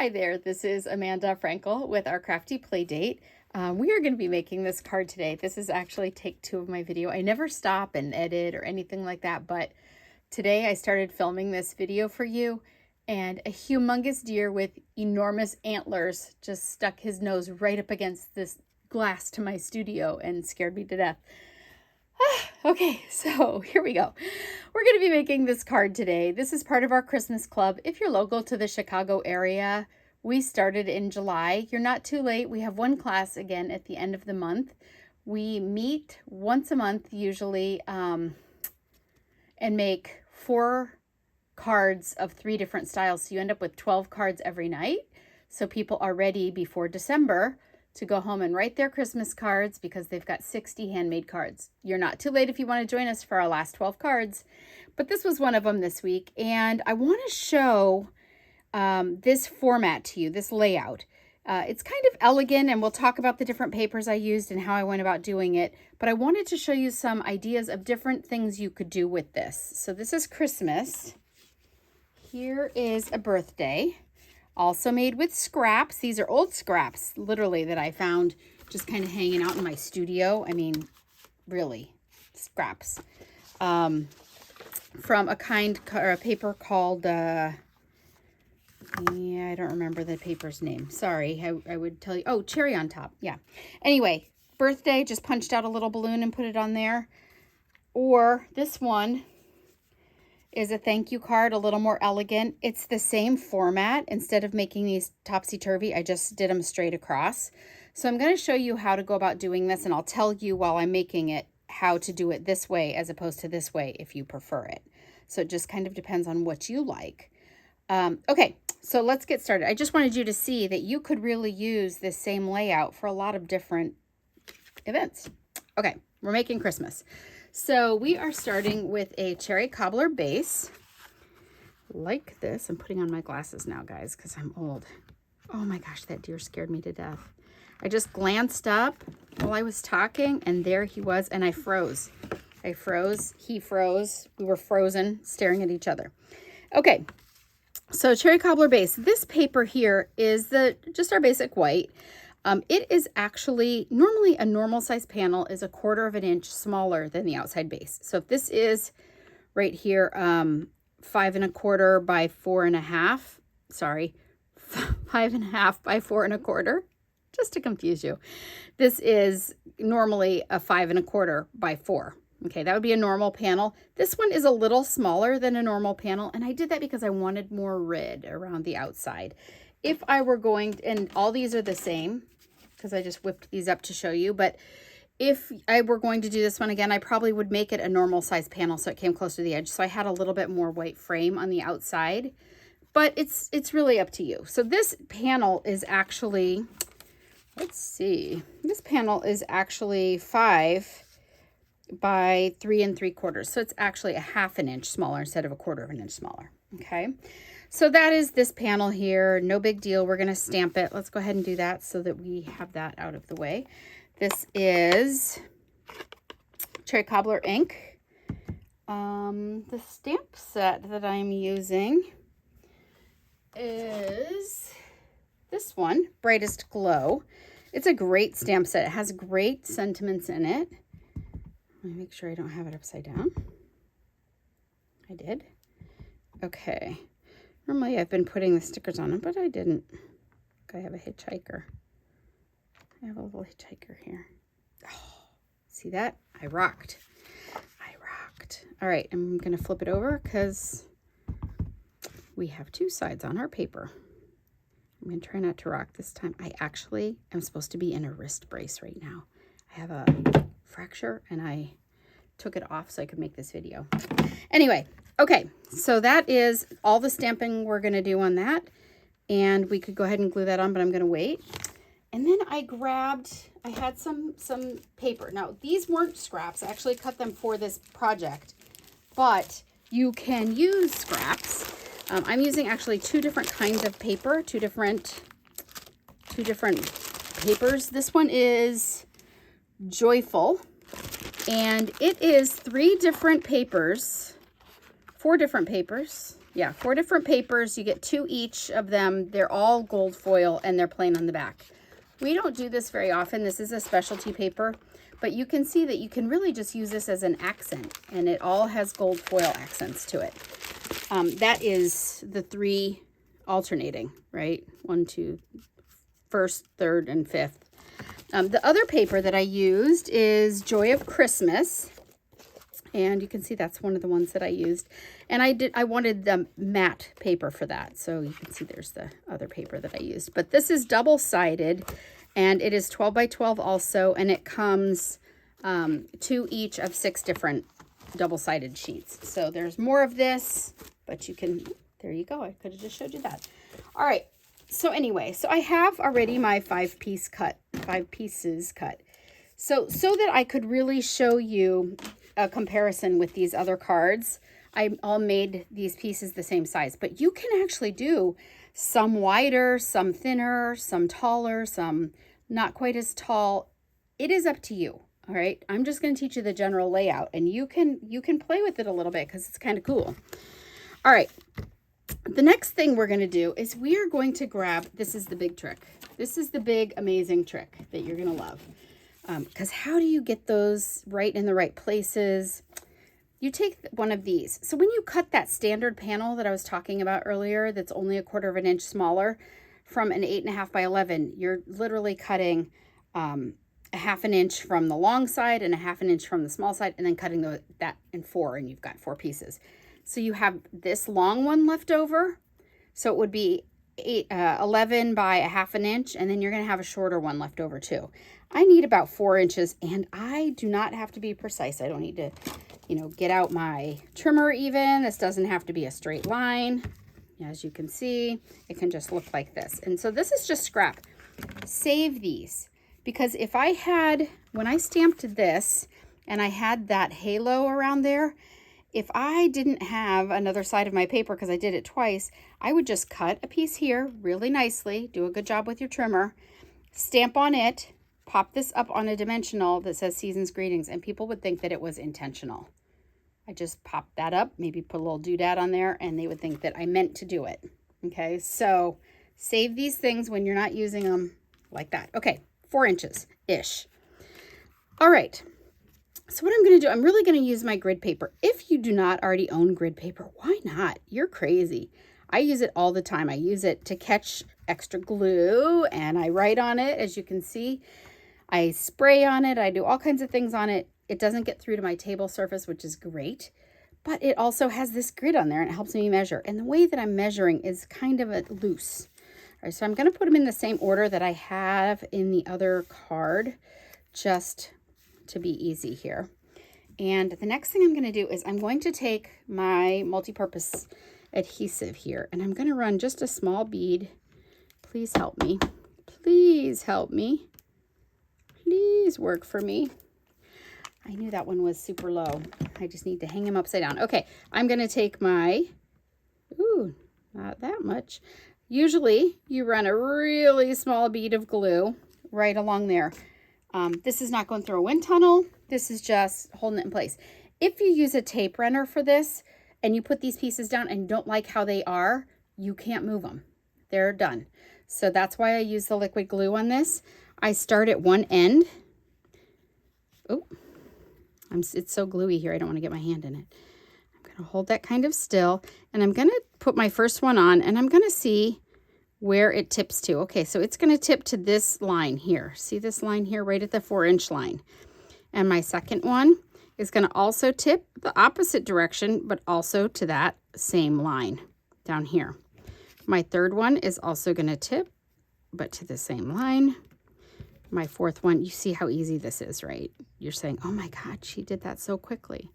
Hi there, this is Amanda Frankel with our Crafty Playdate. We are going to be making this card today. This is actually take 2 of my video. I never stop and edit or anything like that, but today I started filming this video for you, and a humongous deer with enormous antlers just stuck his nose right up against this glass to my studio and scared me to death. Okay, so here we go. We're going to be making this card today. This is part of our Christmas club. If you're local to the Chicago area, we started in July. You're not too late. We have one class again at the end of the month. We meet once a month usually and make 4 cards of 3 different styles. So you end up with 12 cards every night. So people are ready before December to go home and write their Christmas cards because they've got 60 handmade cards. You're not too late if you want to join us for our last 12 cards, but this was one of them this week. And I want to show this format to you, this layout. It's kind of elegant, and we'll talk about the different papers I used and how I went about doing it. But I wanted to show you some ideas of different things you could do with this. So this is Christmas. Here is a birthday. Also made with scraps. These are old scraps, literally, that I found just kind of hanging out in my studio. I mean, really, scraps. From a paper called, yeah, I don't remember the paper's name. Sorry, I would tell you. Oh, Cherry on Top. Yeah. Anyway, birthday, just punched out a little balloon and put it on there. Or this one is a thank you card, a little more elegant. It's the same format. Instead of making these topsy-turvy, I just did them straight across. So I'm going to show you how to go about doing this, and I'll tell you while I'm making it how to do it this way as opposed to this way if you prefer it. So it just kind of depends on what you like. Okay, so let's get started. I just wanted you to see that you could really use this same layout for a lot of different events. Okay, we're making Christmas. So we are starting with a cherry cobbler base like this. I'm putting on my glasses now, guys, because I'm old. Oh my gosh, that deer scared me to death. I just glanced up while I was talking, and there he was, and I froze. I froze, he froze, we were frozen, staring at each other. Okay, so cherry cobbler base. This paper here is just our basic white. It is actually, normally a normal size panel is 1/4 of an inch smaller than the outside base. So if this is right here, 5 1/4 by 4 1/2, sorry, 5 1/2 by 4 1/4, just to confuse you. This is normally a 5 1/4 by 4. Okay, that would be a normal panel. This one is a little smaller than a normal panel, and I did that because I wanted more red around the outside. If I were going, and all these are the same, because I just whipped these up to show you, but if I were going to do this one again, I probably would make it a normal size panel so it came close to the edge. So I had a little bit more white frame on the outside, but it's really up to you. So this panel is actually, let's see, this panel is actually 5 by 3 3/4. So it's actually a 1/2 an inch smaller instead of 1/4 of an inch smaller. Okay. So that is this panel here. No big deal. We're going to stamp it. Let's go ahead and do that so that we have that out of the way. This is Cherry Cobbler ink. The stamp set that I'm using is this one, Brightest Glow. It's a great stamp set. It has great sentiments in it. Let me make sure I don't have it upside down. I did. Okay. Normally I've been putting the stickers on it, but I didn't. I have a hitchhiker. I have a little hitchhiker here. Oh, see that? I rocked. I rocked. All right, I'm going to flip it over because we have 2 sides on our paper. I'm going to try not to rock this time. I actually am supposed to be in a wrist brace right now. I have a fracture, and I took it off so I could make this video. Anyway, okay, so that is all the stamping we're going to do on that, and we could go ahead and glue that on, but I'm going to wait. And then I had some paper. Now, these weren't scraps. I actually cut them for this project, but you can use scraps. I'm using actually 2 different kinds of paper, two different papers. This one is Joyful, and it is 4 different papers. Yeah, 4 different papers. You get 2 each of them. They're all gold foil and they're plain on the back. We don't do this very often. This is a specialty paper, but you can see that you can really just use this as an accent, and it all has gold foil accents to it. That is the 3 alternating, right? 1, 2, first, third, and fifth. The other paper that I used is Joy of Christmas. And you can see that's one of the ones that I used. And I wanted the matte paper for that. So you can see there's the other paper that I used. But this is double-sided, and it is 12 by 12 also. And it comes 2 each of 6 different double-sided sheets. So there's more of this, but you can, there you go. I could have just showed you that. All right. So anyway, so I have already my 5 pieces cut. So that I could really show you a comparison with these other cards, I all made these pieces the same size, but you can actually do some wider, some thinner, some taller, some not quite as tall. It is up to you. All right. I'm just going to teach you the general layout, and you can play with it a little bit because it's kind of cool. All right. The next thing we're going to do is we are going to grab, this is the big trick. This is the big, amazing trick that you're going to love. Because how do you get those right in the right places? You take one of these. So when you cut that standard panel that I was talking about earlier, that's only a 1/4 of an inch smaller from an 8.5 by 11, you're literally cutting a 1/2 an inch from the long side and a 1/2 an inch from the small side, and then cutting that in 4, and you've got 4 pieces. So you have this long one left over. So it would be 11 by a 1/2 an inch, and then you're going to have a shorter one left over too. I need about 4 inches, and I do not have to be precise. I don't need to, get out my trimmer even. This doesn't have to be a straight line. As you can see, it can just look like this. And so this is just scrap. Save these, because if I had, when I stamped this and I had that halo around there, if I didn't have another side of my paper, because I did it twice, I would just cut a piece here really nicely, do a good job with your trimmer, stamp on it, pop this up on a dimensional that says Season's Greetings, and people would think that it was intentional. I just popped that up, maybe put a little doodad on there, and they would think that I meant to do it. Okay, so save these things when you're not using them like that. Okay, 4 inches-ish. All right. So what I'm going to do, I'm really going to use my grid paper. If you do not already own grid paper, why not? You're crazy. I use it all the time. I use it to catch extra glue, and I write on it, as you can see. I spray on it. I do all kinds of things on it. It doesn't get through to my table surface, which is great. But it also has this grid on there, and it helps me measure. And the way that I'm measuring is kind of loose. All right, so I'm going to put them in the same order that I have in the other card, just to be easy here. And the next thing I'm going to do is I'm going to take my multi-purpose adhesive here, and I'm going to run just a small bead. Please help me. Please help me. Please work for me. I knew that one was super low. I just need to hang him upside down. Okay, I'm going to take my, not that much. Usually you run a really small bead of glue right along there. This is not going through a wind tunnel. This is just holding it in place. If you use a tape runner for this and you put these pieces down and don't like how they are, you can't move them. They're done. So that's why I use the liquid glue on this. I start at one end. Oh, it's so gluey here. I don't want to get my hand in it. I'm going to hold that kind of still, and I'm going to put my first one on, and I'm going to see where it tips to. Okay, so it's going to tip to this line here. See this line here, right at the 4-inch line. And my second one is going to also tip the opposite direction, but also to that same line down here. My third one is also going to tip, but to the same line. My fourth one, you see how easy this is, right? You're saying, oh my God, she did that so quickly.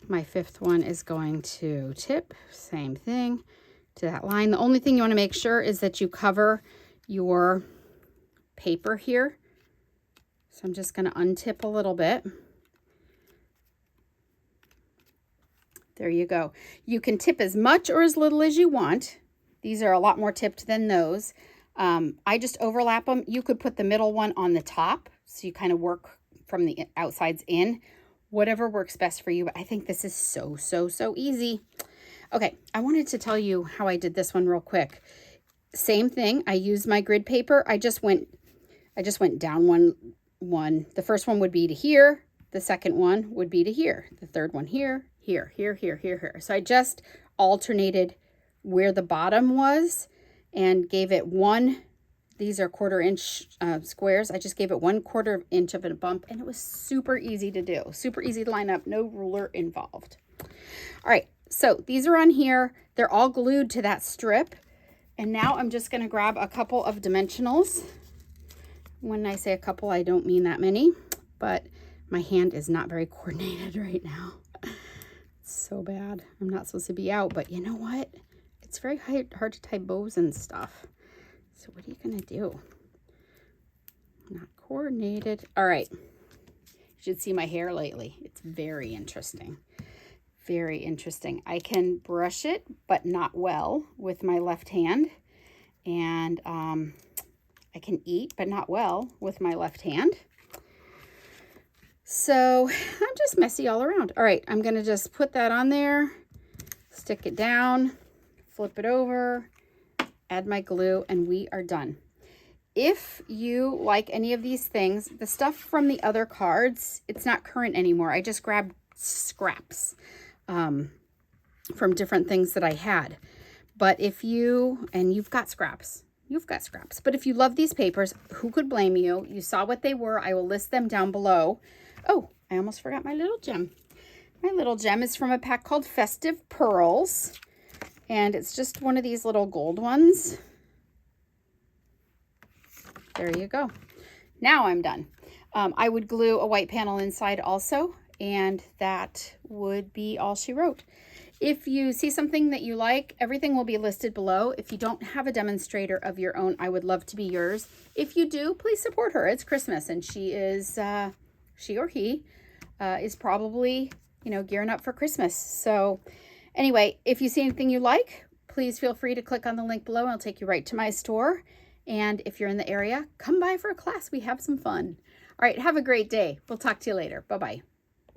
My fifth one is going to tip, same thing, to that line. The only thing you want to make sure is that you cover your paper here. So I'm just going to untip a little bit. There you go. You can tip as much or as little as you want. These are a lot more tipped than those. I just overlap them. You could put the middle one on the top, so you kind of work from the outsides in. Whatever works best for you, but I think this is so easy. Okay, I wanted to tell you how I did this one real quick. Same thing. I used my grid paper. I just went down one. The first one would be to here. The second one would be to here. The third one here, here, here, here, here, here. So I just alternated where the bottom was and gave it one. These are 1/4 inch squares. I just gave it 1/4 inch of a bump, and it was super easy to do. Super easy to line up. No ruler involved. All right, so these are on here. They're all glued to that strip. And now I'm just going to grab a couple of dimensionals. When I say a couple, I don't mean that many, but my hand is not very coordinated right now. It's so bad. I'm not supposed to be out, but you know what? It's very hard to tie bows and stuff. So what are you going to do? Not coordinated. All right. You should see my hair lately. It's very interesting. Very interesting. I can brush it, but not well with my left hand. And I can eat, but not well with my left hand. So I'm just messy all around. All right, I'm going to just put that on there, stick it down, flip it over, add my glue, and we are done. If you like any of these things, the stuff from the other cards, it's not current anymore. I just grabbed scraps from different things that I had. But if you've got scraps, but if you love these papers, who could blame you? You saw what they were. I will list them down below. Oh, I almost forgot my little gem. My little gem is from a pack called Festive Pearls, and it's just one of these little gold ones. There you go. Now I'm done. I would glue a white panel inside also, and that would be all she wrote. If you see something that you like, everything will be listed below. If you don't have a demonstrator of your own, I would love to be yours. If you do, please support her. It's Christmas, and she or he is probably, gearing up for Christmas. So anyway, if you see anything you like, please feel free to click on the link below. I'll take you right to my store. And if you're in the area, come by for a class. We have some fun. All right, have a great day. We'll talk to you later. Bye-bye.